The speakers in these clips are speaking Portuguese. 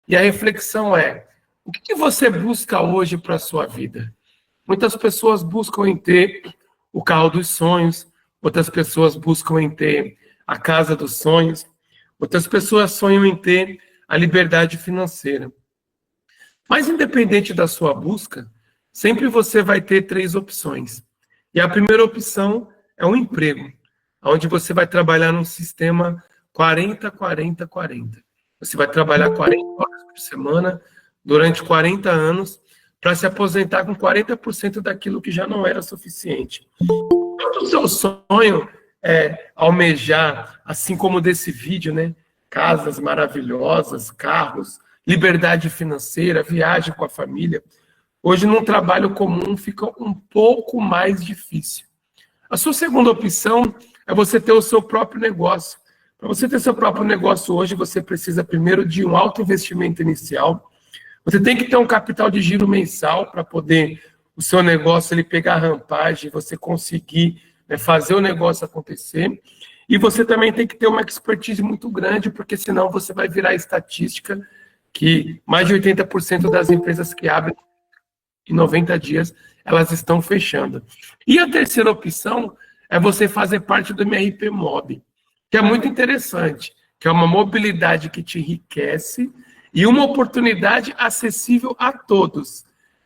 E a reflexão é: o que você busca hoje para a sua vida? Muitas pessoas buscam em ter o carro dos sonhos, outras pessoas buscam em ter a casa dos sonhos, outras pessoas sonham em ter a liberdade financeira. Mas independente da sua busca, sempre você vai ter três opções. E a primeira opção é um emprego, onde você vai trabalhar num sistema 40-40-40. Você vai trabalhar 40 horas por semana durante 40 anos para se aposentar com 40% daquilo que já não era suficiente. Então, o seu sonho é almejar, assim como desse vídeo, né? Casas maravilhosas, carros, liberdade financeira, viagem com a família. Hoje, num trabalho comum, fica um pouco mais difícil. A sua segunda opção é você ter o seu próprio negócio. Para você ter seu próprio negócio hoje, você precisa primeiro de um alto investimento inicial. Você tem que ter um capital de giro mensal para poder o seu negócio ele pegar a rampagem, você conseguir, né, fazer o negócio acontecer. E você também tem que ter uma expertise muito grande, porque senão você vai virar estatística que mais de 80% das empresas que abrem em 90 dias, elas estão fechando. E a terceira opção é você fazer parte do MRP Mob, que é muito interessante, que é uma mobilidade que te enriquece e uma oportunidade acessível a todos.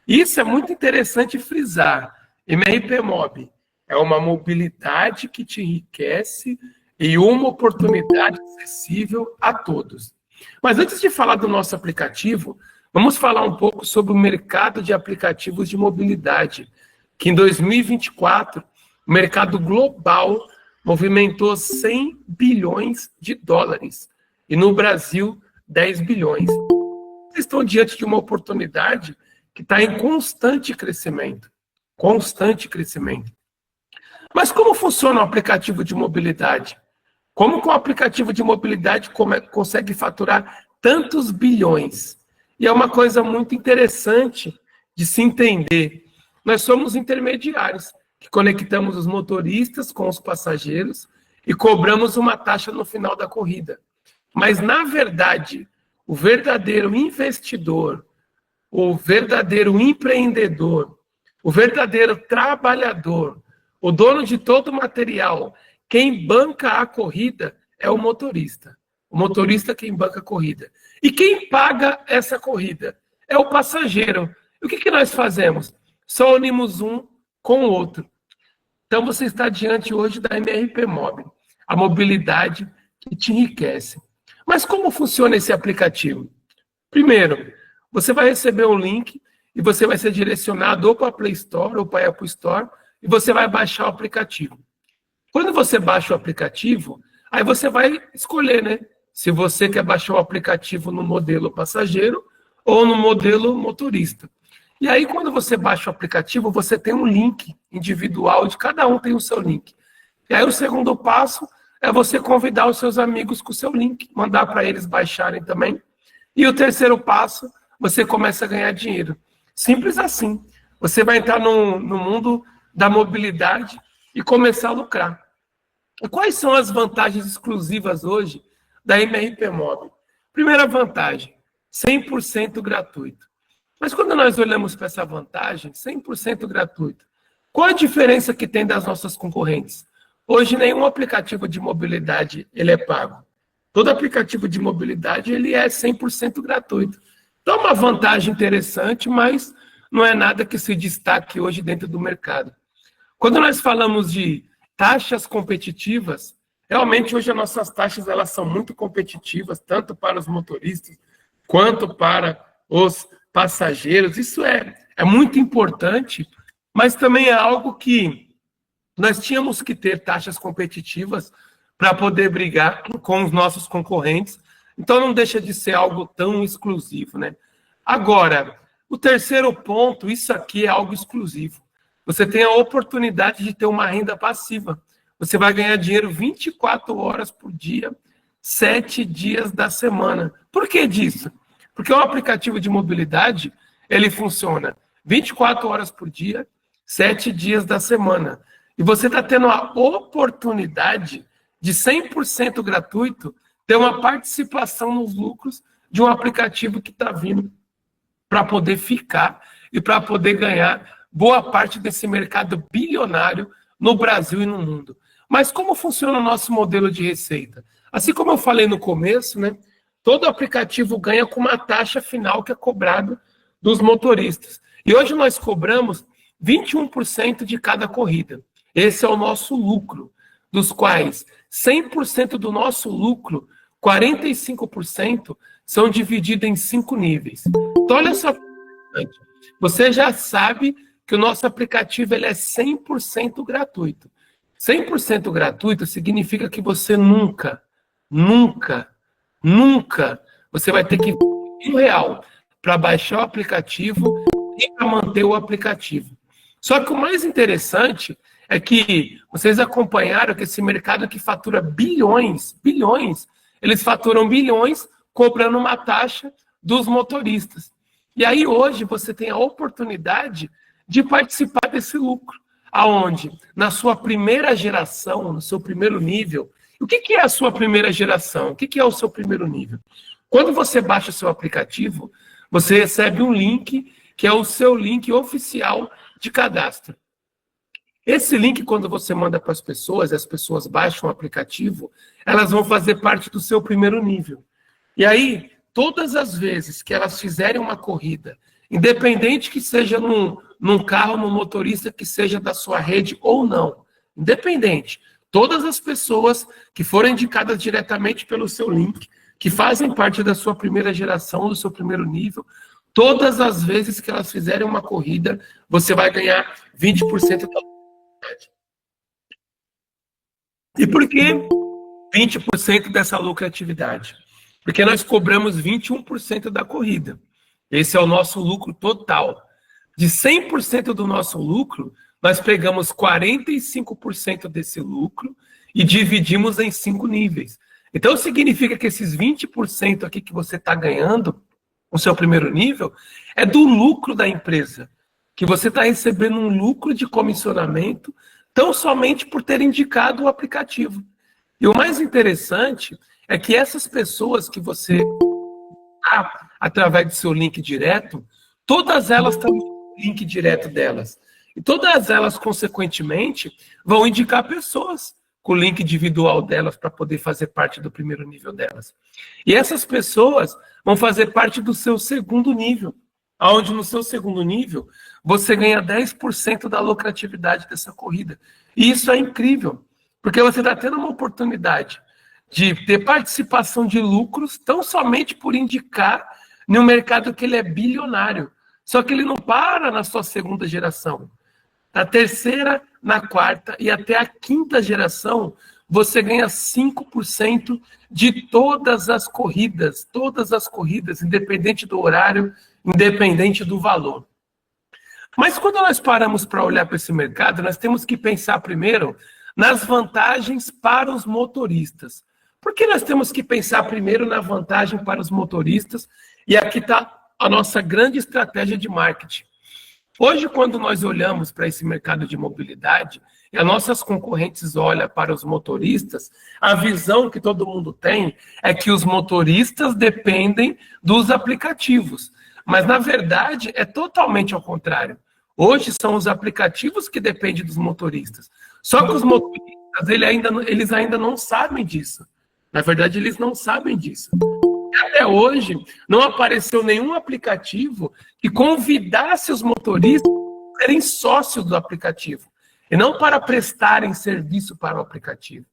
Isso é muito interessante frisar. MRP Mob é uma mobilidade que te enriquece e uma oportunidade acessível a todos. Mas antes de falar do nosso aplicativo, vamos falar um pouco sobre o mercado de aplicativos de mobilidade, que em 2024, o mercado global movimentou 100 bilhões de dólares e no Brasil, 10 bilhões. Vocês estão diante de uma oportunidade que está em constante crescimento. Constante crescimento. Mas como funciona o aplicativo de mobilidade? Como que o aplicativo de mobilidade consegue faturar tantos bilhões? E é uma coisa muito interessante de se entender. Nós somos intermediários, que conectamos os motoristas com os passageiros e cobramos uma taxa no final da corrida. Mas, na verdade, o verdadeiro investidor, o verdadeiro empreendedor, o verdadeiro trabalhador, o dono de todo o material, quem banca a corrida é o motorista. O motorista quem banca a corrida. E quem paga essa corrida é o passageiro. E o que nós fazemos? Só unimos um com o outro. Então você está diante hoje da MRP Mob, a mobilidade que te enriquece. Mas como funciona esse aplicativo? Primeiro, você vai receber um link e você vai ser direcionado ou para a Play Store ou para a Apple Store e você vai baixar o aplicativo. Quando você baixa o aplicativo, aí você vai escolher, né? Se você quer baixar o aplicativo no modelo passageiro ou no modelo motorista. E aí, quando você baixa o aplicativo, você tem um link individual, de cada um tem o seu link. E aí, o segundo passo é você convidar os seus amigos com o seu link, mandar para eles baixarem também. E o terceiro passo, você começa a ganhar dinheiro. Simples assim. Você vai entrar no mundo da mobilidade e começar a lucrar. E quais são as vantagens exclusivas hoje da MRP Mob? Primeira vantagem, 100% gratuito. Mas quando nós olhamos para essa vantagem, 100% gratuito, qual a diferença que tem das nossas concorrentes? Hoje, nenhum aplicativo de mobilidade ele é pago. Todo aplicativo de mobilidade ele é 100% gratuito. Então, é uma vantagem interessante, mas não é nada que se destaque hoje dentro do mercado. Quando nós falamos de taxas competitivas, realmente hoje as nossas taxas elas são muito competitivas, tanto para os motoristas quanto para os passageiros. Isso é muito importante, mas também é algo que nós tínhamos que ter taxas competitivas para poder brigar com os nossos concorrentes. Então não deixa de ser algo tão exclusivo, né? Agora, o terceiro ponto, isso aqui é algo exclusivo. Você tem a oportunidade de ter uma renda passiva. Você vai ganhar dinheiro 24 horas por dia, 7 dias da semana. Por que disso? Porque o aplicativo de mobilidade, ele funciona 24 horas por dia, 7 dias da semana. E você está tendo a oportunidade de 100% gratuito ter uma participação nos lucros de um aplicativo que está vindo para poder ficar e para poder ganhar boa parte desse mercado bilionário no Brasil e no mundo. Mas como funciona o nosso modelo de receita? Assim como eu falei no começo, né, todo aplicativo ganha com uma taxa final que é cobrada dos motoristas. E hoje nós cobramos 21% de cada corrida. Esse é o nosso lucro, dos quais 100% do nosso lucro, 45%, são divididos em 5 níveis. Então, olha só, você já sabe que o nosso aplicativo ele é 100% gratuito. 100% gratuito significa que você nunca você vai ter que R$ 1 para baixar o aplicativo e para manter o aplicativo. Só que o mais interessante é que vocês acompanharam que esse mercado que fatura bilhões, eles faturam bilhões cobrando uma taxa dos motoristas. E aí hoje você tem a oportunidade de participar desse lucro. Aonde? Na sua primeira geração, no seu primeiro nível. O que é a sua primeira geração? O que é o seu primeiro nível? Quando você baixa o seu aplicativo, você recebe um link, que é o seu link oficial de cadastro. Esse link, quando você manda para as pessoas baixam o aplicativo, elas vão fazer parte do seu primeiro nível. E aí, todas as vezes que elas fizerem uma corrida, independente que seja num carro, num motorista que seja da sua rede ou não, independente, todas as pessoas que forem indicadas diretamente pelo seu link, que fazem parte da sua primeira geração, do seu primeiro nível, todas as vezes que elas fizerem uma corrida, você vai ganhar 20% da lucratividade. E por que 20% dessa lucratividade? Porque nós cobramos 21% da corrida. Esse é o nosso lucro total. De 100% do nosso lucro, nós pegamos 45% desse lucro e dividimos em 5 níveis. Então, significa que esses 20% aqui que você está ganhando, no seu primeiro nível, é do lucro da empresa. Que você está recebendo um lucro de comissionamento tão somente por ter indicado o aplicativo. E o mais interessante é que essas pessoas que você através do seu link direto, todas elas estão no link direto delas. E todas elas, consequentemente, vão indicar pessoas com o link individual delas para poder fazer parte do primeiro nível delas. E essas pessoas vão fazer parte do seu segundo nível, onde no seu segundo nível você ganha 10% da lucratividade dessa corrida. E isso é incrível, porque você está tendo uma oportunidade de ter participação de lucros tão somente por indicar num mercado que ele é bilionário. Só que ele não para na sua segunda geração. Na terceira, na quarta e até a quinta geração, você ganha 5% de todas as corridas, independente do horário, independente do valor. Mas quando nós paramos para olhar para esse mercado, nós temos que pensar primeiro nas vantagens para os motoristas. Por que nós temos que pensar primeiro na vantagem para os motoristas? E aqui está a nossa grande estratégia de marketing. Hoje, quando nós olhamos para esse mercado de mobilidade, e as nossas concorrentes olham para os motoristas, a visão que todo mundo tem é que os motoristas dependem dos aplicativos. Mas, na verdade, é totalmente ao contrário. Hoje são os aplicativos que dependem dos motoristas. Só que os motoristas, eles ainda não sabem disso. Na verdade, eles não sabem disso. Até hoje, não apareceu nenhum aplicativo que convidasse os motoristas a serem sócios do aplicativo, e não para prestarem serviço para o aplicativo.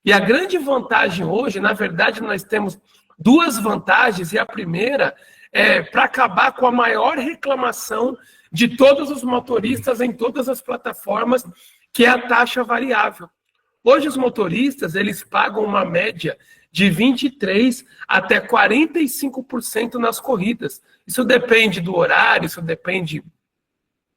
E a grande vantagem hoje, na verdade, nós temos duas vantagens, e a primeira é para acabar com a maior reclamação de todos os motoristas em todas as plataformas, que é a taxa variável. Hoje os motoristas, eles pagam uma média de 23% até 45% nas corridas. Isso depende do horário, isso depende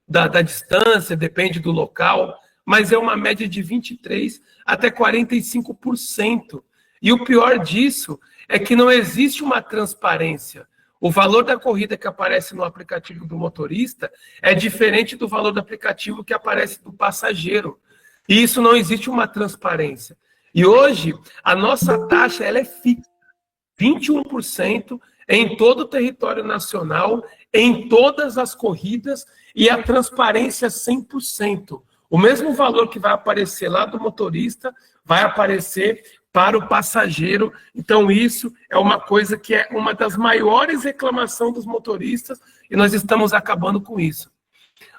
da distância, depende do local, mas é uma média de 23% até 45%. E o pior disso é que não existe uma transparência. O valor da corrida que aparece no aplicativo do motorista é diferente do valor do aplicativo que aparece do passageiro. E isso não existe uma transparência. E hoje, a nossa taxa ela é fixa. 21% em todo o território nacional, em todas as corridas, e a transparência 100%. O mesmo valor que vai aparecer lá do motorista vai aparecer para o passageiro. Então, isso é uma coisa que é uma das maiores reclamações dos motoristas, e nós estamos acabando com isso.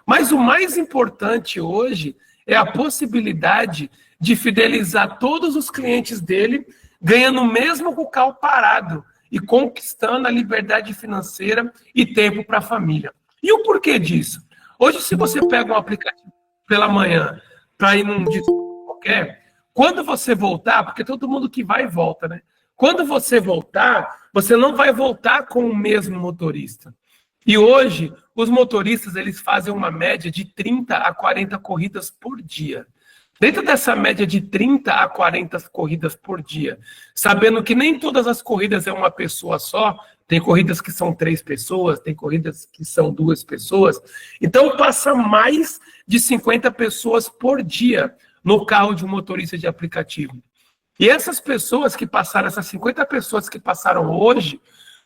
Mas o mais importante hoje é a possibilidade de fidelizar todos os clientes dele, ganhando mesmo com o carro parado e conquistando a liberdade financeira e tempo para a família. E o porquê disso? Hoje, se você pega um aplicativo pela manhã para ir num dia qualquer, quando você voltar, porque todo mundo que vai volta, né? Quando você voltar, você não vai voltar com o mesmo motorista. E hoje, os motoristas, eles fazem uma média de 30 a 40 corridas por dia. Dentro dessa média de 30 a 40 corridas por dia, sabendo que nem todas as corridas é uma pessoa só, tem corridas que são 3 pessoas, tem corridas que são 2 pessoas, então passa mais de 50 pessoas por dia no carro de um motorista de aplicativo. E essas pessoas que passaram, essas 50 pessoas que passaram hoje,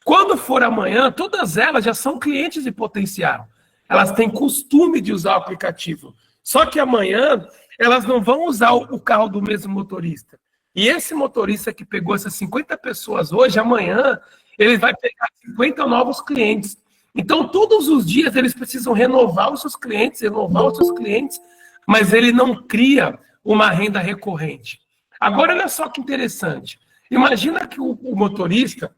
quando for amanhã, todas elas já são clientes de potencial. Elas têm costume de usar o aplicativo. Só que amanhã, elas não vão usar o carro do mesmo motorista. E esse motorista que pegou essas 50 pessoas hoje, amanhã, ele vai pegar 50 novos clientes. Então, todos os dias, eles precisam renovar os seus clientes, mas ele não cria uma renda recorrente. Agora, olha só que interessante. Imagina que o motorista,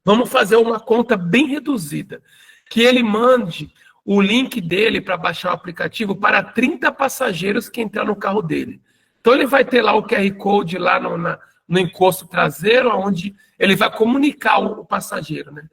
vamos fazer uma conta bem reduzida, que ele mande o link dele para baixar o aplicativo para 30 passageiros que entrar no carro dele. Então, ele vai ter lá o QR Code lá no encosto traseiro, onde ele vai comunicar o passageiro, né?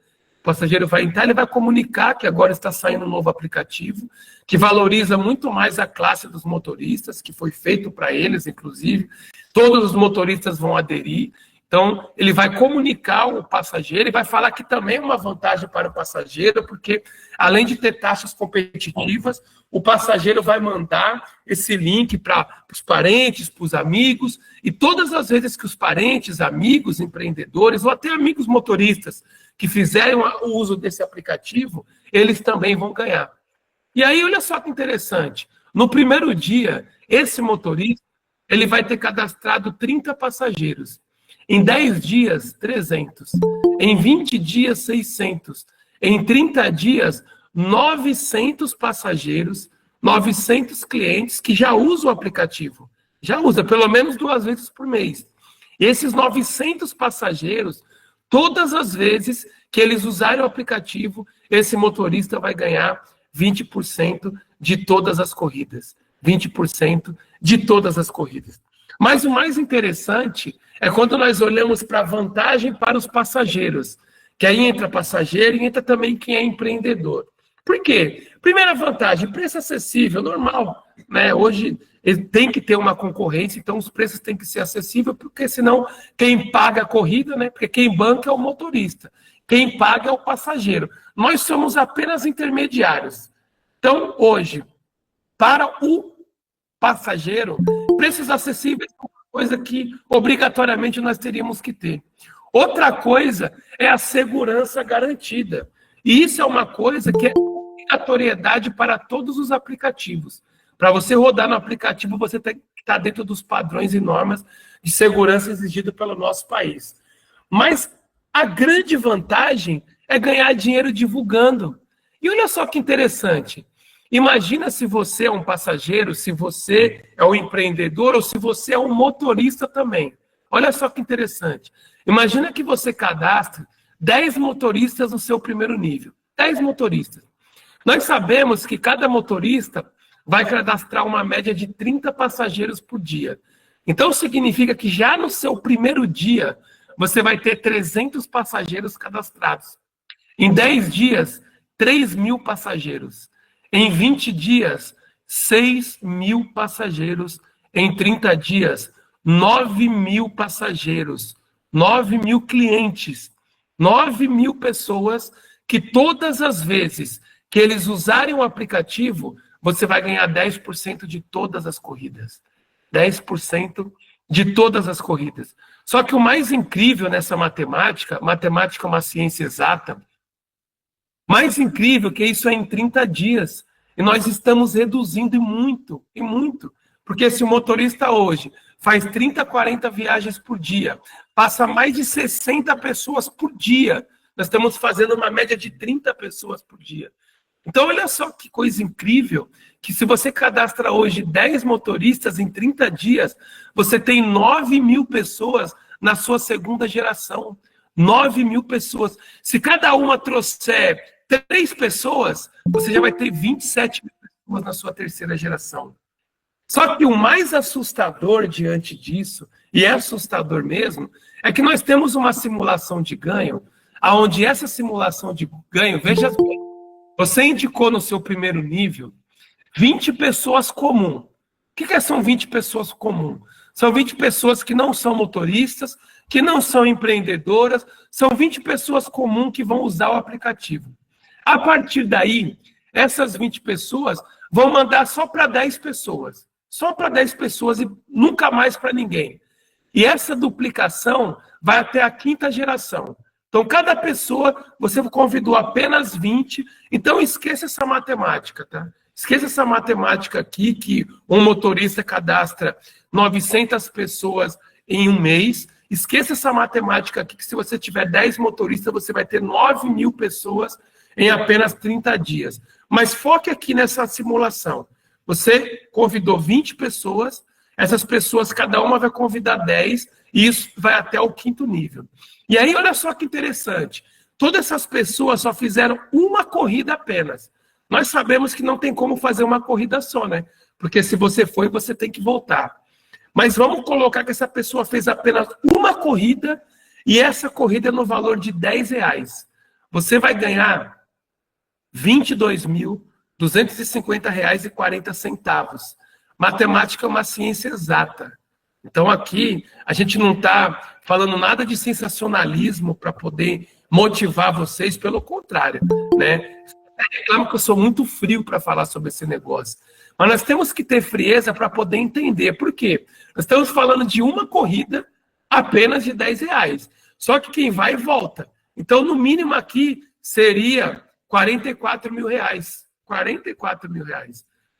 O passageiro vai entrar, ele vai comunicar que agora está saindo um novo aplicativo, que valoriza muito mais a classe dos motoristas, que foi feito para eles, inclusive. Todos os motoristas vão aderir. Então, ele vai comunicar o passageiro e vai falar que também é uma vantagem para o passageiro, porque, além de ter taxas competitivas, o passageiro vai mandar esse link para os parentes, para os amigos, e todas as vezes que os parentes, amigos, empreendedores, ou até amigos motoristas que fizerem o uso desse aplicativo, eles também vão ganhar. E aí, olha só que interessante. No primeiro dia, esse motorista ele vai ter cadastrado 30 passageiros. Em 10 dias, 300. Em 20 dias, 600. Em 30 dias, 900 passageiros, 900 clientes que já usam o aplicativo. Já usa, pelo menos 2 vezes por mês. E esses 900 passageiros, todas as vezes que eles usarem o aplicativo, esse motorista vai ganhar 20% de todas as corridas. 20% de todas as corridas. Mas o mais interessante é quando nós olhamos para a vantagem para os passageiros, que aí entra passageiro e entra também quem é empreendedor. Por quê? Primeira vantagem, preço acessível, normal, né? Hoje tem que ter uma concorrência, então os preços têm que ser acessíveis, porque senão quem paga a corrida, né? Porque quem banca é o motorista, quem paga é o passageiro. Nós somos apenas intermediários. Então, hoje, para o passageiro, preços acessíveis é uma coisa que obrigatoriamente nós teríamos que ter. Outra coisa é a segurança garantida. E isso é uma coisa que é obrigatoriedade para todos os aplicativos. Para você rodar no aplicativo, você tem que estar dentro dos padrões e normas de segurança exigidos pelo nosso país. Mas a grande vantagem é ganhar dinheiro divulgando. E olha só que interessante. Imagina se você é um passageiro, se você é um empreendedor ou se você é um motorista também. Olha só que interessante. Imagina que você cadastre 10 motoristas no seu primeiro nível. 10 motoristas. Nós sabemos que cada motorista vai cadastrar uma média de 30 passageiros por dia. Então, significa que já no seu primeiro dia, você vai ter 300 passageiros cadastrados. Em 10 dias, 3.000 passageiros. Em 20 dias, 6.000 passageiros. Em 30 dias, 9.000 passageiros. 9.000 clientes. 9.000 pessoas que todas as vezes que eles usarem o aplicativo, você vai ganhar 10% de todas as corridas. 10% de todas as corridas. Só que o mais incrível nessa matemática é uma ciência exata, mais incrível que isso é em 30 dias. E nós estamos reduzindo e muito. Porque se o motorista hoje faz 30, 40 viagens por dia, passa mais de 60 pessoas por dia, nós estamos fazendo uma média de 30 pessoas por dia. Então, olha só que coisa incrível, que se você cadastra hoje 10 motoristas em 30 dias, você tem 9.000 pessoas na sua segunda geração. 9.000 pessoas. Se cada uma trouxer 3 pessoas, você já vai ter 27.000 pessoas na sua terceira geração. Só que o mais assustador diante disso, e é assustador mesmo, é que nós temos uma simulação de ganho, onde essa simulação de ganho, veja bem, você indicou no seu primeiro nível 20 pessoas comuns. O que são 20 pessoas comuns? São 20 pessoas que não são motoristas, que não são empreendedoras, são 20 pessoas comuns que vão usar o aplicativo. A partir daí, essas 20 pessoas vão mandar só para 10 pessoas. Só para 10 pessoas e nunca mais para ninguém. E essa duplicação vai até a 5ª geração. Então, cada pessoa, você convidou apenas 20, então esqueça essa matemática, tá? Esqueça essa matemática aqui, que um motorista cadastra 900 pessoas em um mês. Esqueça essa matemática aqui, que se você tiver 10 motoristas, você vai ter 9.000 pessoas em apenas 30 dias. Mas foque aqui nessa simulação. Você convidou 20 pessoas, essas pessoas, cada uma vai convidar 10, e isso vai até o 5º nível. E aí, olha só que interessante. Todas essas pessoas só fizeram uma corrida apenas. Nós sabemos que não tem como fazer uma corrida só, né? Porque se você foi, você tem que voltar. Mas vamos colocar que essa pessoa fez apenas uma corrida, e essa corrida é no valor de R$10. Você vai ganhar R$22.250,40. Matemática é uma ciência exata. Então, aqui, a gente não está falando nada de sensacionalismo para poder motivar vocês, pelo contrário, né? Reclamo que eu sou muito frio para falar sobre esse negócio. Mas nós temos que ter frieza para poder entender. Por quê? Nós estamos falando de uma corrida apenas de R$10. Só que quem vai, volta. Então, no mínimo aqui, seria R$44 mil. R$44 mil.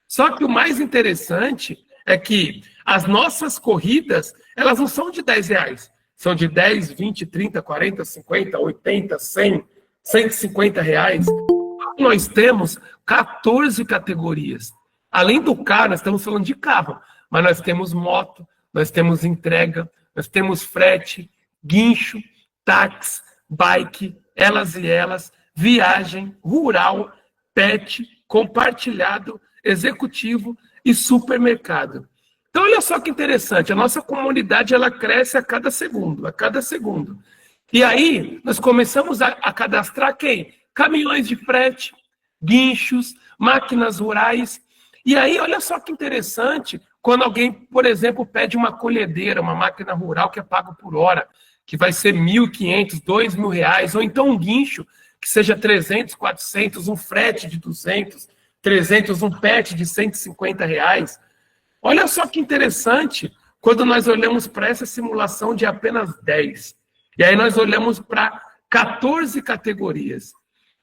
Só que o mais interessante é que as nossas corridas, elas não são de R$10. São de 10, 20, 30, 40, 50, 80, 100, R$150. Nós temos 14 categorias. Além do carro, nós estamos falando de carro, mas nós temos moto, nós temos entrega, nós temos frete, guincho, táxi, bike, elas e elas, viagem, rural, pet, compartilhado, executivo e supermercado. Então, olha só que interessante, a nossa comunidade ela cresce a cada segundo. E aí, nós começamos a cadastrar quem? Caminhões de frete, guinchos, máquinas rurais. E aí, olha só que interessante, quando alguém, por exemplo, pede uma colhedeira, uma máquina rural que é pago por hora, que vai ser R$1.500, R$2.000, ou então um guincho, que seja 300, 400, um frete de 200, 300, um pet de R$150. Olha só que interessante, quando nós olhamos para essa simulação de apenas 10. E aí nós olhamos para 14 categorias.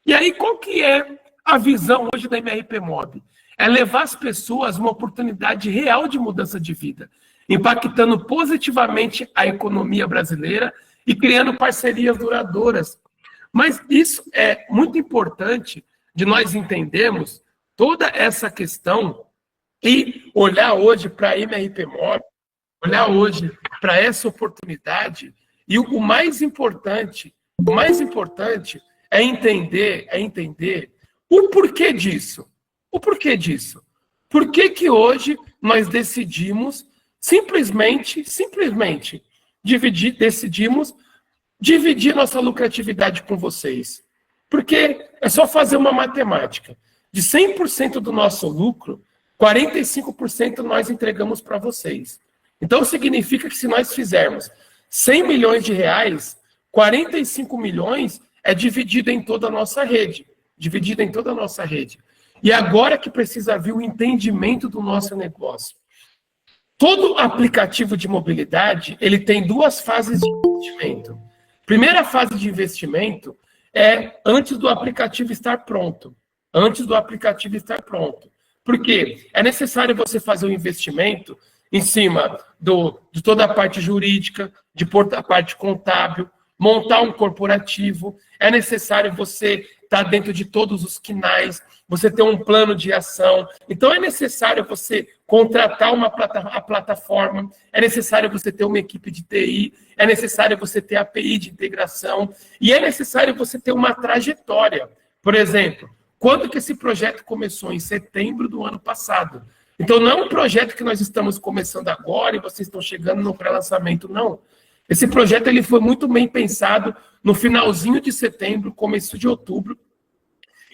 E aí qual que é a visão hoje da MRP Mob? É levar as pessoas uma oportunidade real de mudança de vida, impactando positivamente a economia brasileira e criando parcerias duradouras. Mas isso é muito importante de nós entendermos toda essa questão e olhar hoje para a MRP Mob, olhar hoje para essa oportunidade. E o mais importante é entender o porquê disso. O porquê disso? Por que que hoje nós decidimos simplesmente decidimos dividir nossa lucratividade com vocês? Porque é só fazer uma matemática. De 100% do nosso lucro, 45% nós entregamos para vocês. Então, significa que se nós fizermos R$100 milhões, 45 milhões é dividido em toda a nossa rede. E agora que precisa vir o entendimento do nosso negócio. Todo aplicativo de mobilidade, ele tem duas fases de investimento. Primeira fase de investimento é antes do aplicativo estar pronto. Antes do aplicativo estar pronto. Por quê? É necessário você fazer um investimento em cima de toda a parte jurídica, de a parte contábil, montar um corporativo. É necessário você estar dentro de todos os quinais, você ter um plano de ação. Então, é necessário você contratar a plataforma, é necessário você ter uma equipe de TI, é necessário você ter API de integração, e é necessário você ter uma trajetória. Por exemplo, quando que esse projeto começou? Em setembro do ano passado. Então, não é um projeto que nós estamos começando agora e vocês estão chegando no pré-lançamento, não. Esse projeto ele foi muito bem pensado no finalzinho de setembro, começo de outubro.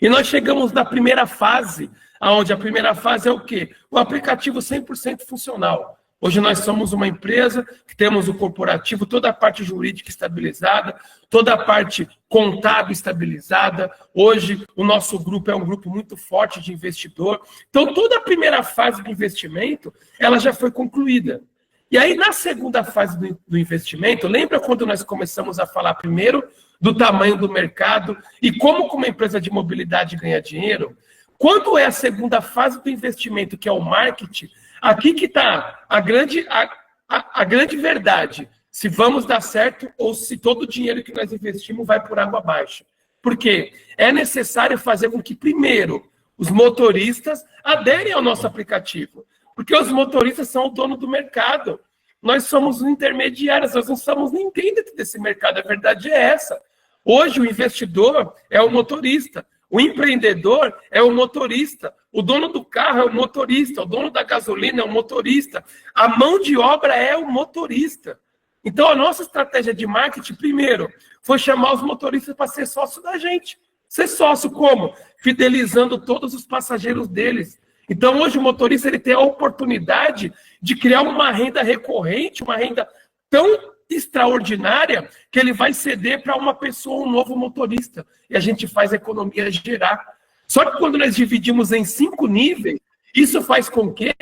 E nós chegamos na primeira fase, onde a primeira fase é o quê? O aplicativo 100% funcional. Hoje nós somos uma empresa que temos o corporativo, toda a parte jurídica estabilizada, toda a parte contábil estabilizada. Hoje o nosso grupo é um grupo muito forte de investidor. Então toda a primeira fase do investimento, ela já foi concluída. E aí na segunda fase do investimento, lembra quando nós começamos a falar primeiro do tamanho do mercado e como uma empresa de mobilidade ganha dinheiro? Quando é a segunda fase do investimento, que é o marketing, aqui que está a grande verdade, se vamos dar certo ou se todo o dinheiro que nós investimos vai por água abaixo. Por quê? É necessário fazer com que, primeiro, os motoristas aderem ao nosso aplicativo, porque os motoristas são o dono do mercado. Nós somos intermediários, nós não somos ninguém dentro desse mercado, a verdade é essa. Hoje o investidor é o motorista, o empreendedor é o motorista, o dono do carro é o motorista, o dono da gasolina é o motorista, a mão de obra é o motorista. Então a nossa estratégia de marketing, primeiro, foi chamar os motoristas para ser sócio da gente. Ser sócio como? Fidelizando todos os passageiros deles. Então hoje o motorista ele tem a oportunidade de criar uma renda recorrente, uma renda tão extraordinária que ele vai ceder para uma pessoa, um novo motorista. E a gente faz a economia girar. Só que quando nós dividimos em 5 níveis, isso faz com que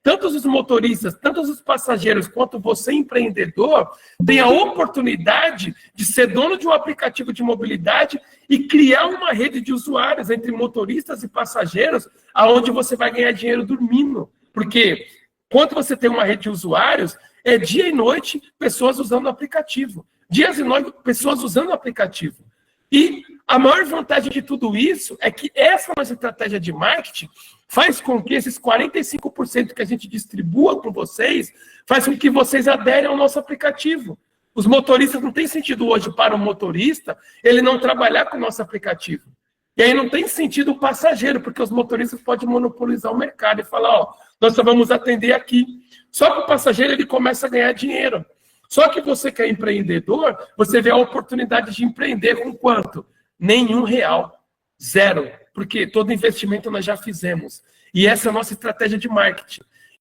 tanto os motoristas, tanto os passageiros, quanto você, empreendedor, tenha a oportunidade de ser dono de um aplicativo de mobilidade e criar uma rede de usuários entre motoristas e passageiros, aonde você vai ganhar dinheiro dormindo. Porque quando você tem uma rede de usuários, é dia e noite pessoas usando o aplicativo. Dias e noites pessoas usando o aplicativo. E a maior vantagem de tudo isso é que essa nossa estratégia de marketing faz com que esses 45% que a gente distribua com vocês, faz com que vocês aderem ao nosso aplicativo. Os motoristas, não tem sentido hoje para o motorista ele não trabalhar com o nosso aplicativo. E aí não tem sentido o passageiro, porque os motoristas podem monopolizar o mercado e falar, ó, nós só vamos atender aqui. Só que o passageiro ele começa a ganhar dinheiro. Só que você que é empreendedor, você vê a oportunidade de empreender com quanto? Nenhum real. Zero. Porque todo investimento nós já fizemos. E essa é a nossa estratégia de marketing.